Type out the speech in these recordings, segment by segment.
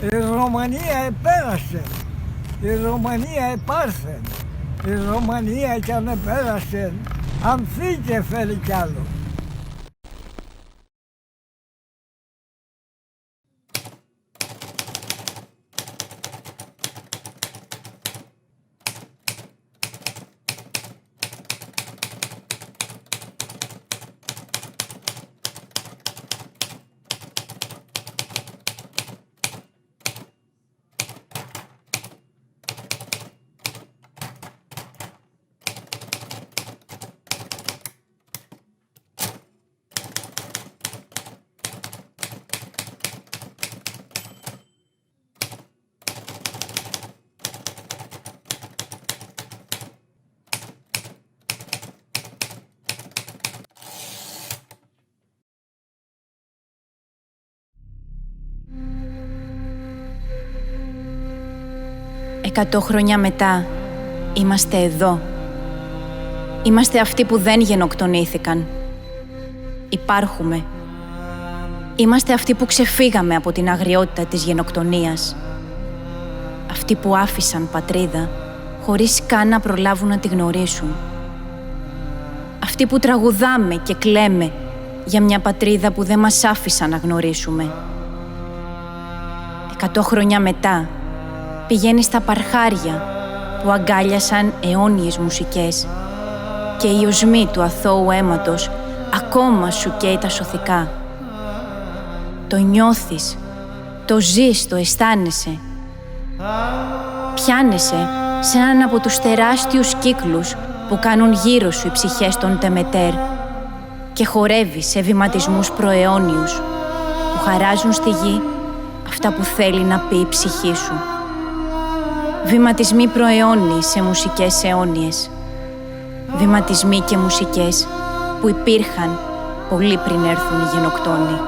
Η Ρωμανία επέρασε. Η Ρωμανία επάρθε. Η Ρωμανία κι αν επέρασε, αν φύγε φέρει κι άλλο. Εκατό χρόνια μετά, είμαστε εδώ. Είμαστε αυτοί που δεν γενοκτονήθηκαν. Υπάρχουμε. Είμαστε αυτοί που ξεφύγαμε από την αγριότητα της γενοκτονίας. Αυτοί που άφησαν πατρίδα, χωρίς καν να προλάβουν να τη γνωρίσουν. Αυτοί που τραγουδάμε και κλαίμε για μια πατρίδα που δεν μας άφησαν να γνωρίσουμε. 100 χρόνια μετά, πηγαίνει στα παρχάρια που αγκάλιασαν αιώνιες μουσικές και η οσμή του αθώου αίματος ακόμα σου καίει τα σωθικά. Το νιώθεις, το ζεις, το αισθάνεσαι. Πιάνεσαι σε έναν από τους τεράστιους κύκλους που κάνουν γύρω σου οι ψυχές των τεμετέρ και χορεύεις σε βηματισμούς προαιώνιους που χαράζουν στη γη αυτά που θέλει να πει η ψυχή σου. Βηματισμοί προαιώνιοι σε μουσικές αιώνιες. Βηματισμοί και μουσικές που υπήρχαν πολύ πριν έρθουν οι γενοκτόνοι.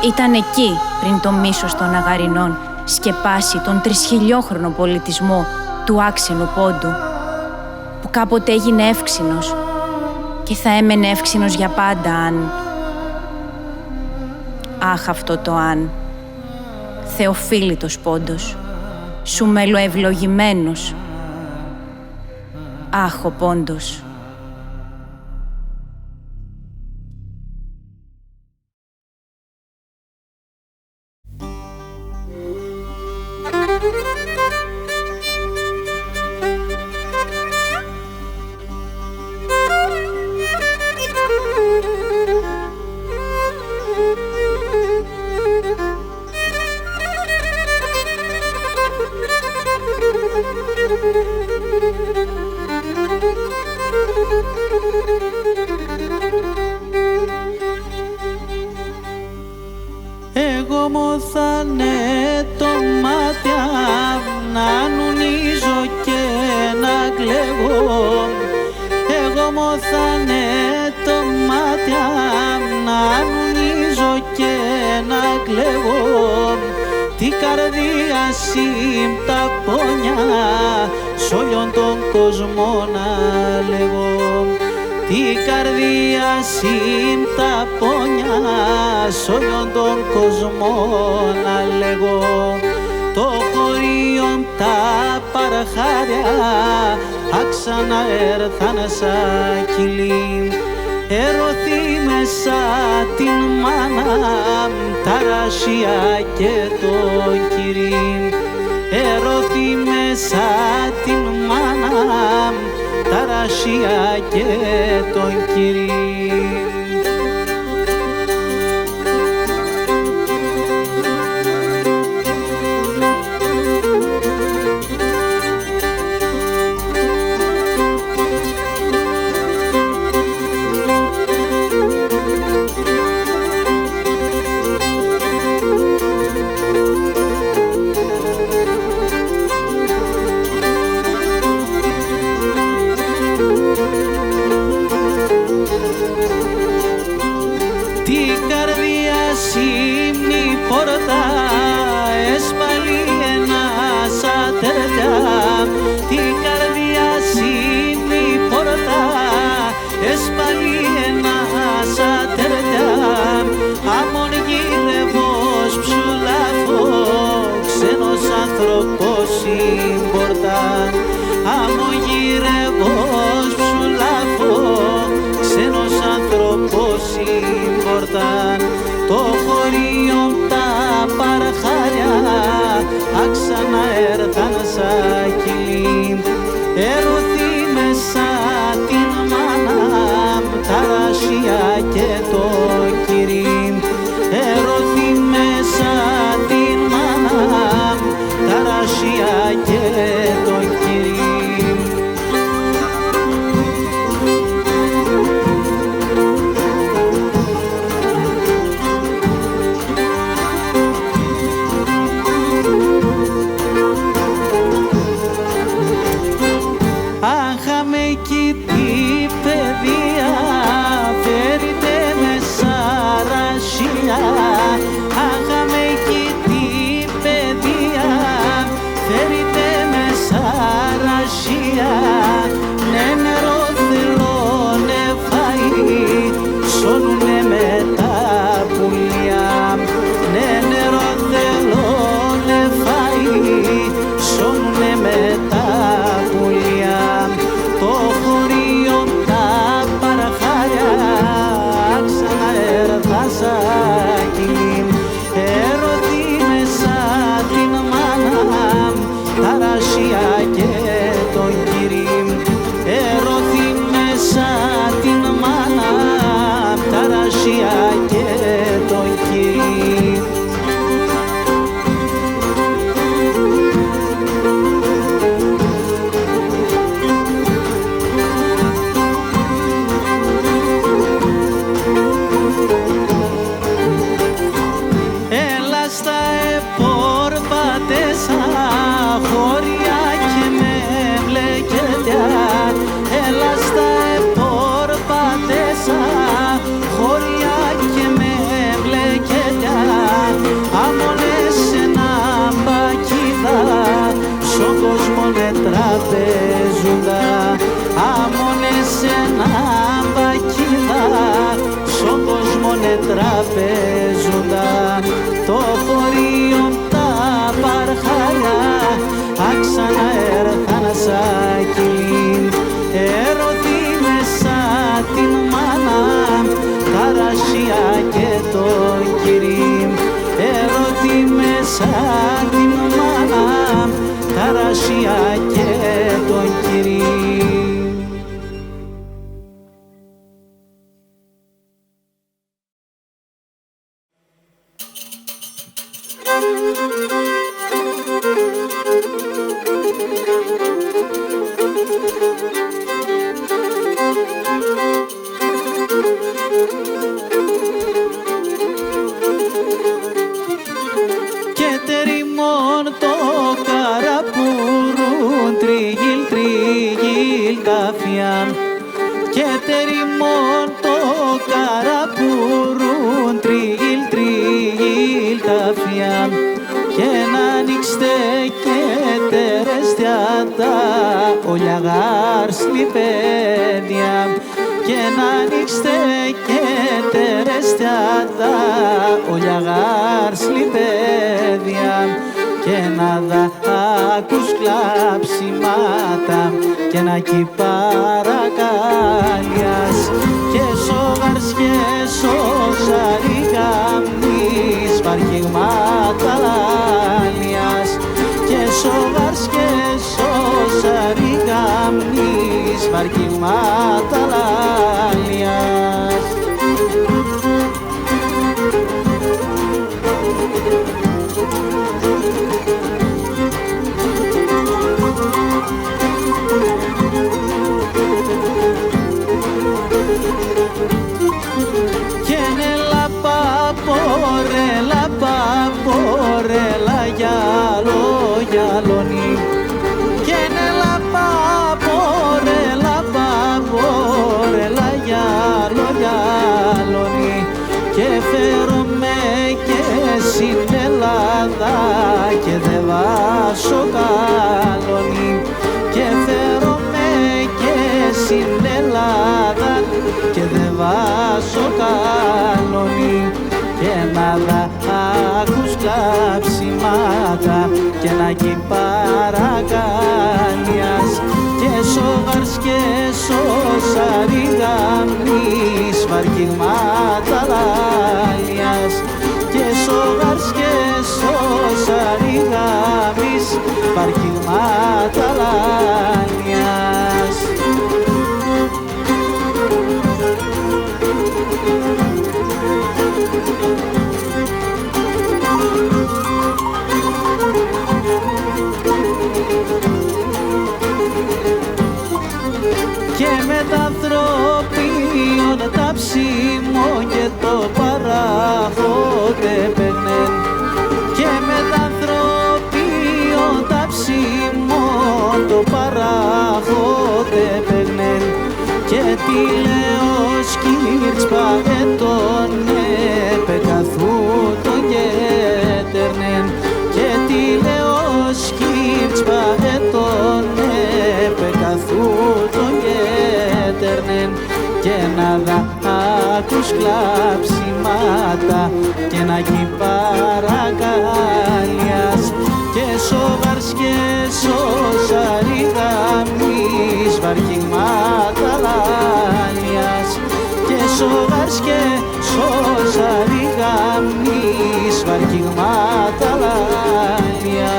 Ήταν εκεί πριν το μίσος των Αγαρινών σκεπάσει τον 3.000χρονο πολιτισμό του άξενου πόντου, που κάποτε έγινε εύξηνος και θα έμενε εύξηνος για πάντα αν... Αχ, αυτό το αν. Θεοφύλητος πόντος. Σου μελοευλογημένος. Αχ, ο πόντος. Εγώ μοθάνε το μάτια να νουνίζω και να κλαίγω. Εγώ μοθάνε το μάτια να νουνίζω και να κλαίγω. Τι καρδία σύμπτα πόνια σ' όλον τον κόσμο να λέγω. Τι καρδία σύμπτα πόνια σ' όλον τον κόσμο να λέγω. Το χωρίον τα παρχάρια άξανα έρθαν σαν κυλί. Ερωθεί μέσα την μάνα τα ράσια και το κυρί. Ερωθεί μέσα την μάνα τα ράσια και το κυρί. μέσα χώρια και με μπλεκέτια, έλα στα επορπατέσα χώρια και με μπλεκέτια, άμονες ένα μπακίδα, στον κόσμο με τραπεζούντα, άμονες ένα μπακίδα, στον κόσμο με τραπεζούντα, το χωρίο τα παρχαλιά, άξανα έρθαν σακίλιν, ερωτή μέσα την μάνα, τα ρασιά και το κυρίν, ερωτή μέσα την μάνα, τα ρασιά και το κυρίν. Και τεριμόν το καραπούρουν τριγίλ τριγίλ καφιάν, και τεριμόν το καραπούρουν τριγίλ τριγίλ καφιάν, και να ανοίξτε και τερεστιάτα ολιαγάρ σλιπέδια, και να ανοίξτε και τερεστιάτα ολιαγάρ σλιπέδια, και να ακούς κλάψιματα και να κυπαρακάλιας, και σογάρς και σωσαριγάμνης βαρκηγμάτα λάλιας, και σογάρς και σωσαριγάμνης βαρκηγμάτα λάλιας. Και ναι λαπαπορέλα γυαλό γυαλώνει, και ναι λαπαπορέλα γυαλό γυαλώνει, και φέρομαι και στην Ελλάδα και δε βάσω καλώνει, και φέρομαι και στην Ελλάδα και δε βάσω καλώνει, και να ακούς κλαψιμάτα και να κυπαρακάλιας, και σογάρς και σωσαριγάμνης βαρκηγμάτα λάλιας, και σογάρς και σωσαριγάμνης βαρκηγμάτα λάλιας. Και με τα ανθρωπίον τα ψήμω και το παράχονται παίρνεν, και με τα ανθρωπίον τα ψήμω το παράχονται παίρνεν, και τι λέω σκύρτς παγετών επεκαθού τον κέτερνεν, και τι λέω σκύρτς παγετών επεκαθού τον κέτερνεν, και να ακούς κλαψιμάτα και να κυπαρακάλιας, και σογάρς και σωσαριγάμνης βαρκηγμάτα λάλιας, και σογάρς και σωσαριγάμνης βαρκηγμάτα λάλιας.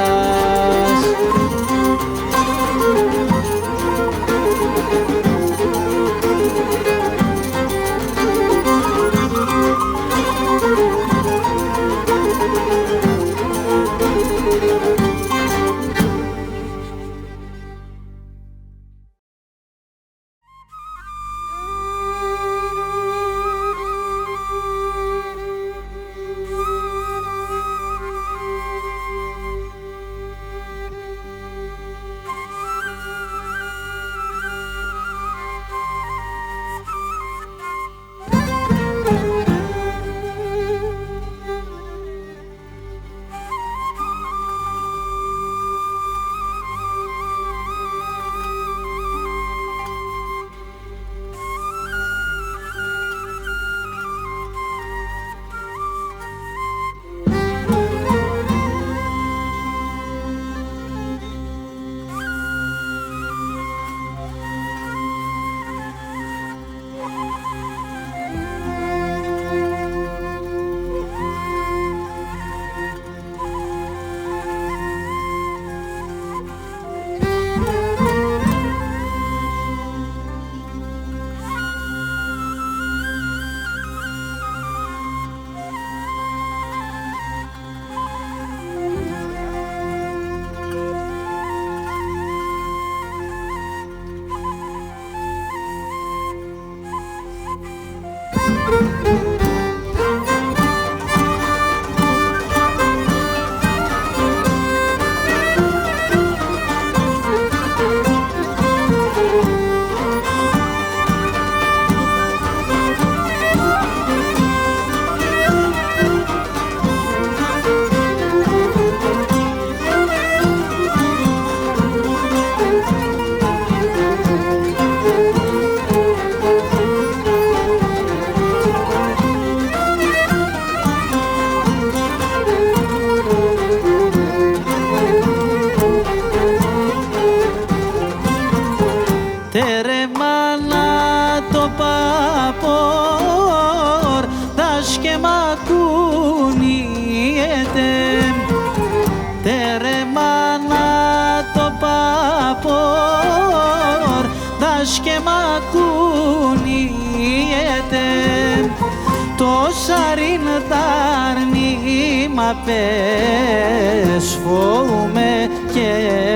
σαρίν ταρνήμα πες φόουμε και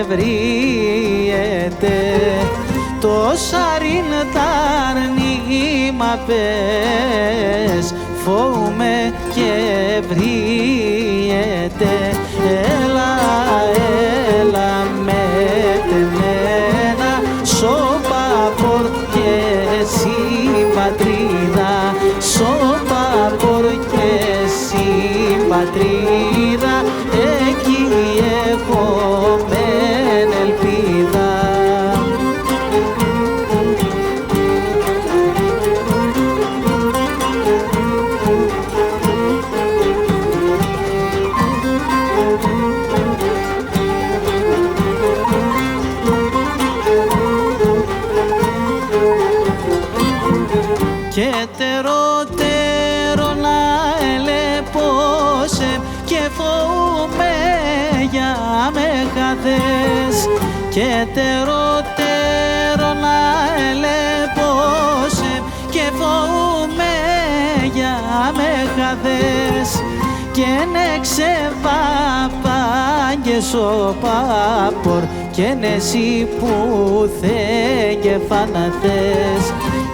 βριέται. Το σαρίν ταρνήμα πες φόουμε και βριέται. Έλα, έλα με τεμένα σοπαπορ και συμπατρίδα, σοπαπορ και συμπατρίδα, εκεί έχω μεν ελπίδα. Και τερότερο να ελεπώσε και φοβούμαι για με χαθές. Και τερότερο να ελεπώσε και φοβούμαι για με χαθές. Και νεξε παπά και σοπάπορ και νεσί που θε και φαναθές.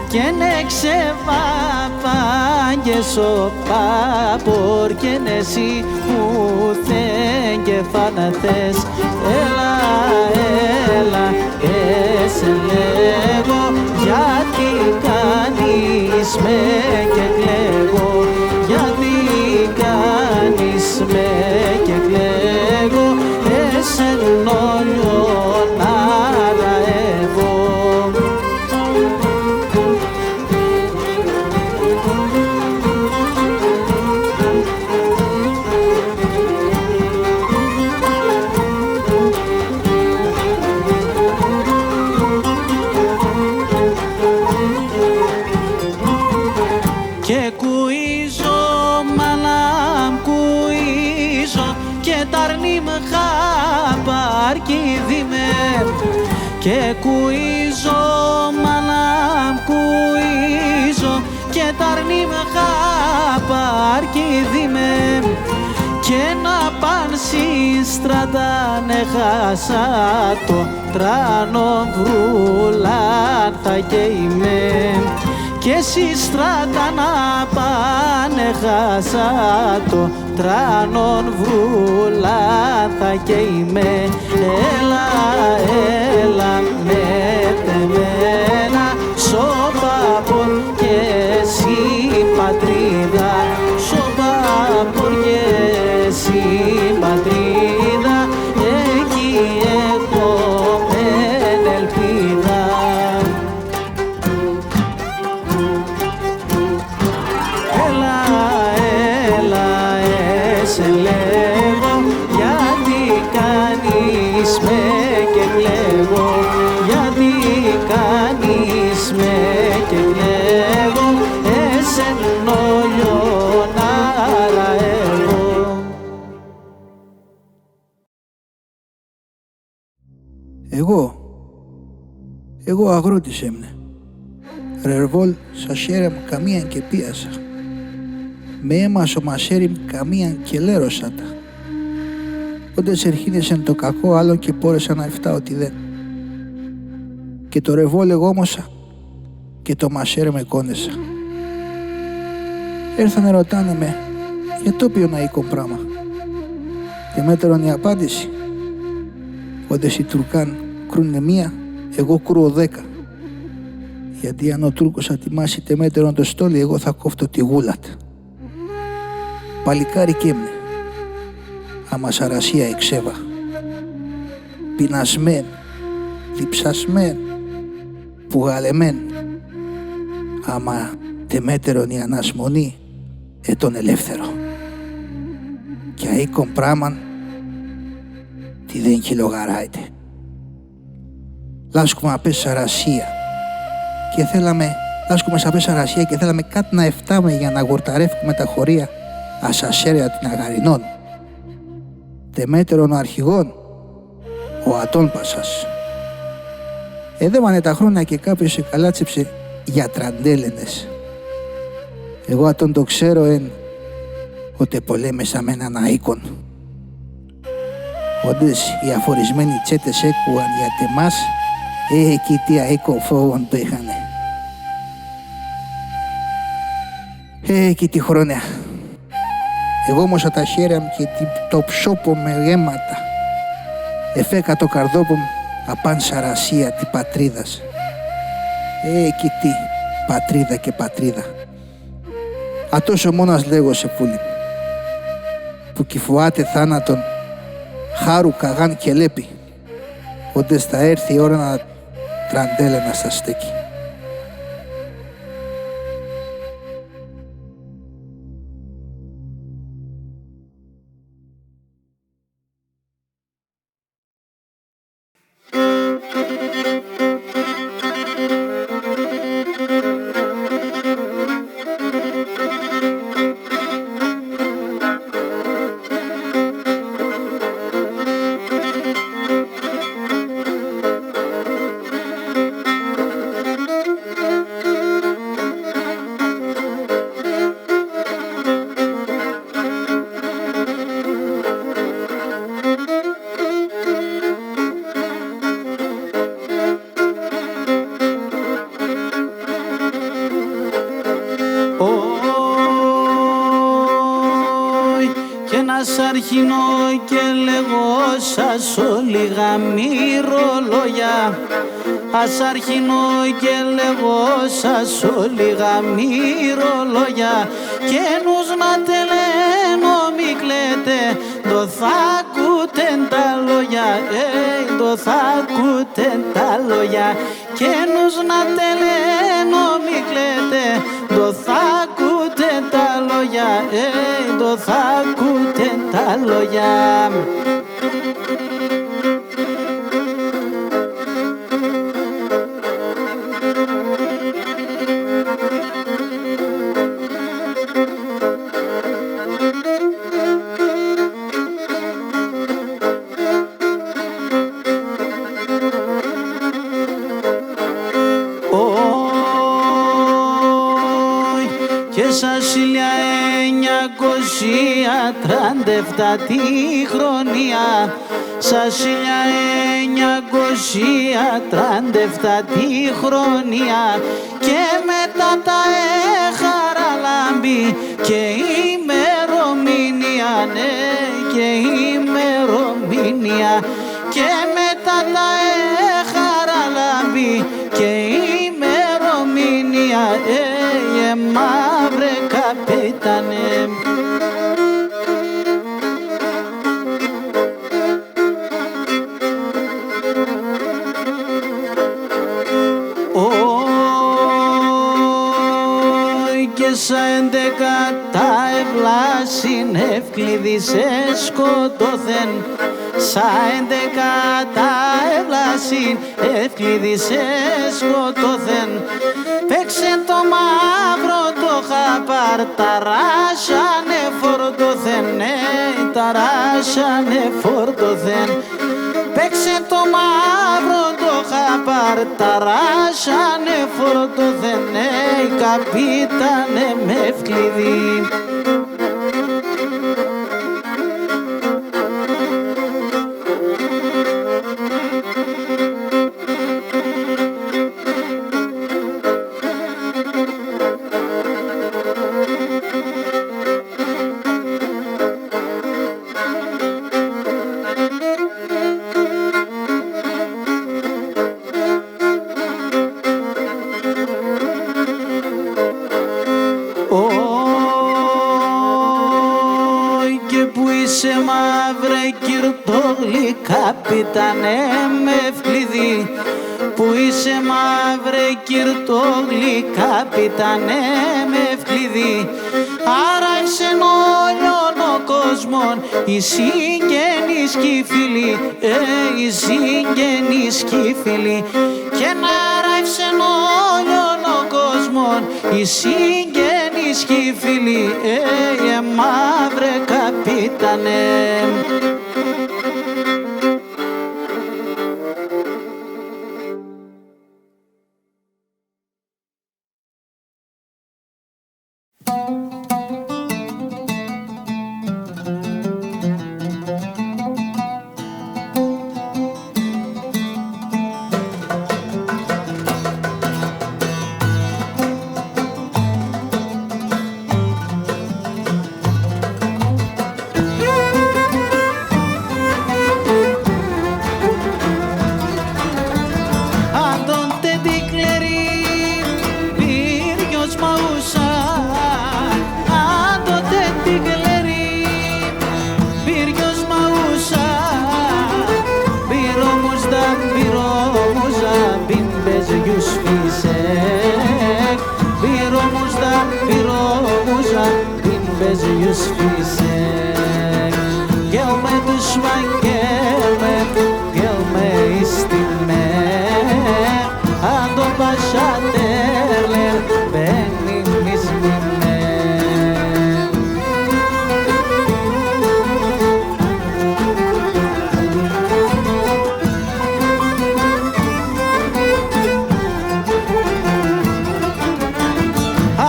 Και νεξε παπά και σοπάπορ και νεσί που θε και φαναθές. Έλα, έλα, σε λέγω γιατί κάνεις με και κλαίγω, γιατί κάνεις με και κλαίγω, εσεν όλιο να ραεύω. Και κουίζω μανάμ κουίζω και ταρνίμ χαπαρκίδι με. Και κουίζω μανάμ κουίζω και ταρνίμ χαπαρκίδι με. Και να παν σύστραταν χάσα το τράνο βρούλαν θα καημέ. Και σύστρατα να πάνε χάσα το τράνον βρούλα θα καημέ. Έλα, έλα με τεμένα σοπαπορ και συμπατρίδα, σοπαπορ και συμπατρίδα, εκεί έχω μεν ελπίδα. Σε λέγω γιατί κάνεις με και κλαίγω, γιατί κάνεις με και κλαίγω, εσεν όλιο να ραεύω. Εγώ αγρότης έμεινε. Ρερβόλ σα χέρεμ καμίαν και πίασα. Με έμασο μασέριμ καμίαν και λέρωσα τα. Όντες ερχήνεσεν το κακό άλλο και πόρεσα να εφτά ότι δεν. Και το ρεβόλ εγόμωσα και το μασέρ με κόνεσα. Έρθανε ρωτάνε με για το ποιο να οίκον πράμα. Και μέτερον η απάντηση. Όντες οι Τουρκάν κρούνε μία, εγώ κρούω 10. Γιατί αν ο Τούρκος ατιμάσει τεμέτερον το στόλι, εγώ θα κόφτω τη γούλατ. Παλικάρι κέμνε, άμα σαρασία εξέβα. Πεινασμέν, διψασμέν, πουγαλεμέν. Άμα τεμέτερον η ανασμονή, τον ελεύθερο. Κι αίκον πράμαν, τι δεν κιλογαράιτε. Λάσκουμε απέ σαρασία και θέλαμε, και θέλαμε κάτι να εφτάμε για να γορταρεύουμε τα χωρία ασασέρια την αγαρινών. Τεμέτερον ο αρχηγόν, ο Ατόλπασας. Εδέμανε τα χρόνια και κάποιος καλάτσεψε για τραντέλενες. Εγώ ατόν το ξέρω εν ούτε πολέμησα με έναν αΐκον. Όντες οι αφορισμένοι τσέτες έκουαν για τεμάς, εκεί τι αΐκο φόβον το είχανε. Εκεί τη χρόνια. Εγώ όμως τα χέρια μου και το ψόπο με γέματα. Εφέκα το καρδόπο μου απάν σαρασία τη πατρίδας. Εκεί τι πατρίδα και πατρίδα. Ατόσο μόνας λέγω σε πουλί που κυφουάται θάνατον χάρου καγάν και λέπει, όντες θα έρθει η ώρα να τραντέλε να στα στέκει. Αρχινώ και λέγω σας όλοι γαμήρολόγια. Ας αρχινώ και λέγω σας όλοι γαμήρολόγια. Και νους να τελένω μη κλαίτε, το θα ακούτεν τα λόγια. Το θα ακούτεν τα λόγια. Και νους να τελένω μη κλαίτε, το θα ακούτεν τα λόγια. Το θα ακούτεν τα λόγια. Σας 1937 χρονιά, σας 1937 χρονιά, και μετά τα χαραλάμπη και ημερομηνία, ναι, και ημερομηνία, και μετά τα χαραλάμπη και ημερομηνία, μαύρε καπίτανε. Και σα 11 τα ευλάσιν ευκλήδησε σκοτώθεν. Σα 11 τα ευλάσιν ευκλήδησε σκοτώθεν. Παίξε το μαύρο το χαπάρ, ταράσανε φορτωθεν, ναι, ταράσανε φορτωθεν. Παίξε το μαύρο το χαπάρ, ταράσανε φορτωθεν, ναι, καπίτανε με ευκλήδη. Καπιτάνε με ευκλήδη, που είσαι μαύρε κυρτόγλι, καπιτάνε με ευκλήδη. Άρα ευσεν όλων ο κόσμον, οι συγγενείς κι οι φίλοι, οι συγγενείς κι οι φίλοι. Και να ράευσεν όλων ο κόσμον, οι συγγενείς κι οι φίλοι, μαύρε καπιτάνε. gelme istime ando başaderler benim ismime.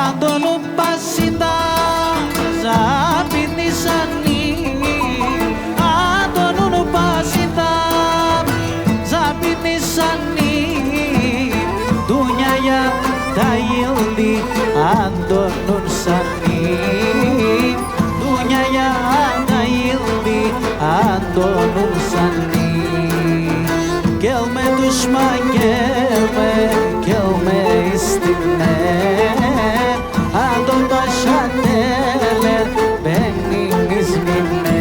Αντώνου πασίντα ζαπινίσανι, Αντώνου πασίντα ζαπινίσανι, Δουνιάγια τα γιλδί Αντώνουν σανί, Δουνιάγια τα γιλδί Αντώνουν σανί. Gelme düşman gelme, gelme istime Adon başa derler benim ismime.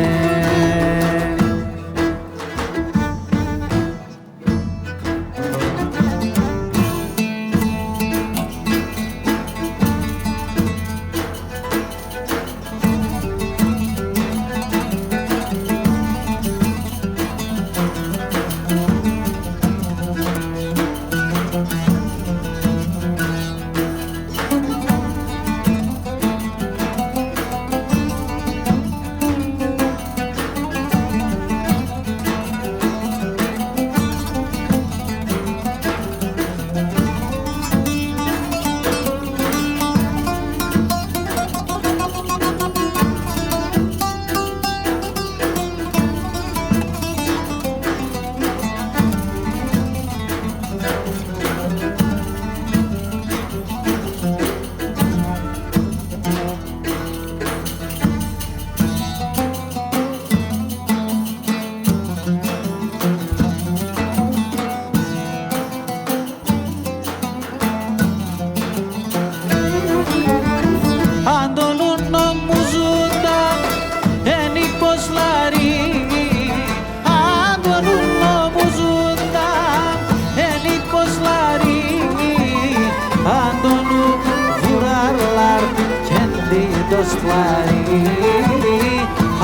Dostları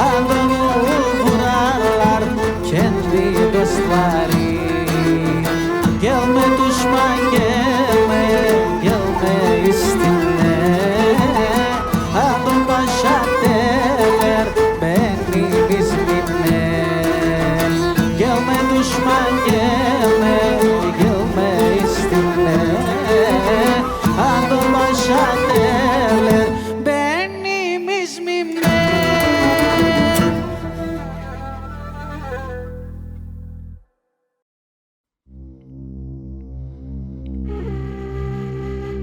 Andonu vurarlar kendi dostları. Gelme düşman gelme, gelme istime Andon başa derler benim ismime. Gelme düşman gelme, gelme istime Andon başa derler benim ismime.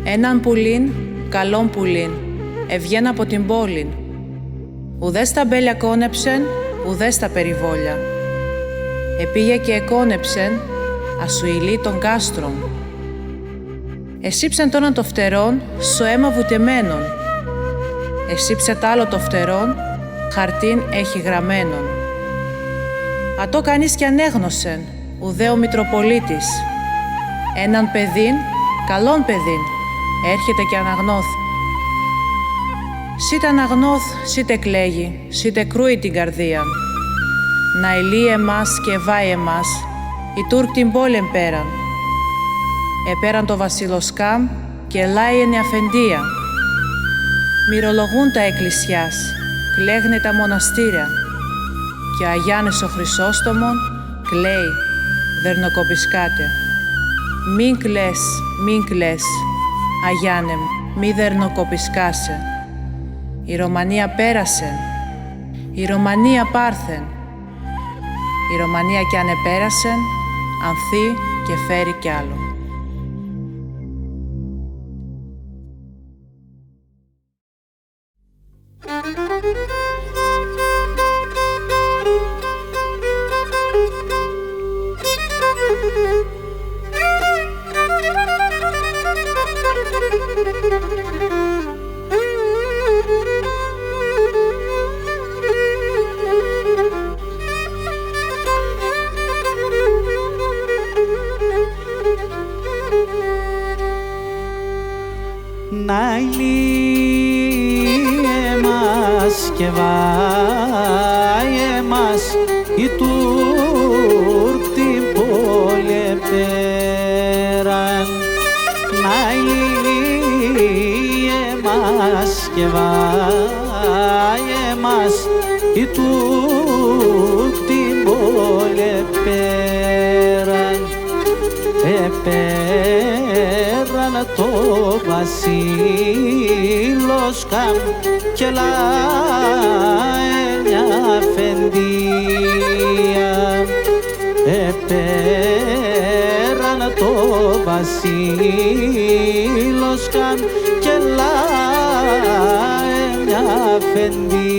Έναν πουλίν, καλόν πουλίν, ευγέν από την πόλην. Ουδές τα μπέλια κόνεψεν, ουδές τα περιβόλια. Επήγε και εκόνεψεν, ασουηλί των κάστρων. Εσύψεν τόναν το φτερόν, στο αίμα βουτεμένον. Εσύψε τ' άλλο το φτερόν, χαρτίν έχει γραμμένον. Ατό κανείς κι ανέγνωσεν, ουδέ ο Μητροπολίτης. Έναν παιδίν, καλόν παιδίν, έρχεται και αναγνώθ. Σίτε αναγνώθ, σίτε κλαίγει, σίτε κρούει την καρδία. Να ελύει εμάς και βάει εμάς, η Τούρκ την πόλεμ πέραν. Επέραν το βασιλοσκάμ και λάει εν η αφεντία. Μυρολογούν τα εκκλησιάς, κλαίγνε τα μοναστήρια. Και ο Αγιάννης ο Χρυσόστομον κλαίει, δερνοκοπισκάτε. Μην κλαις, μην κλαις, Αγιάννεμ, μη δερνοκοπισκάσε. Η Ρωμανία πέρασε, η Ρωμανία πάρθεν. Η Ρωμανία κι αν επέρασεν, ανθεί και φέρει κι άλλο. Και βάει εμάς η Τούρκ την πόλη επέραν να ηλίε μας και βάε μας η τουρκ την πόλη επέραν το βασίλος καμ και λαένια φεντία επέραν το βασίλος καμ και λαένια φεντία.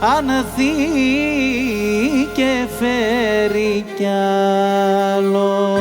Ανθεί και φέρει κι άλλο.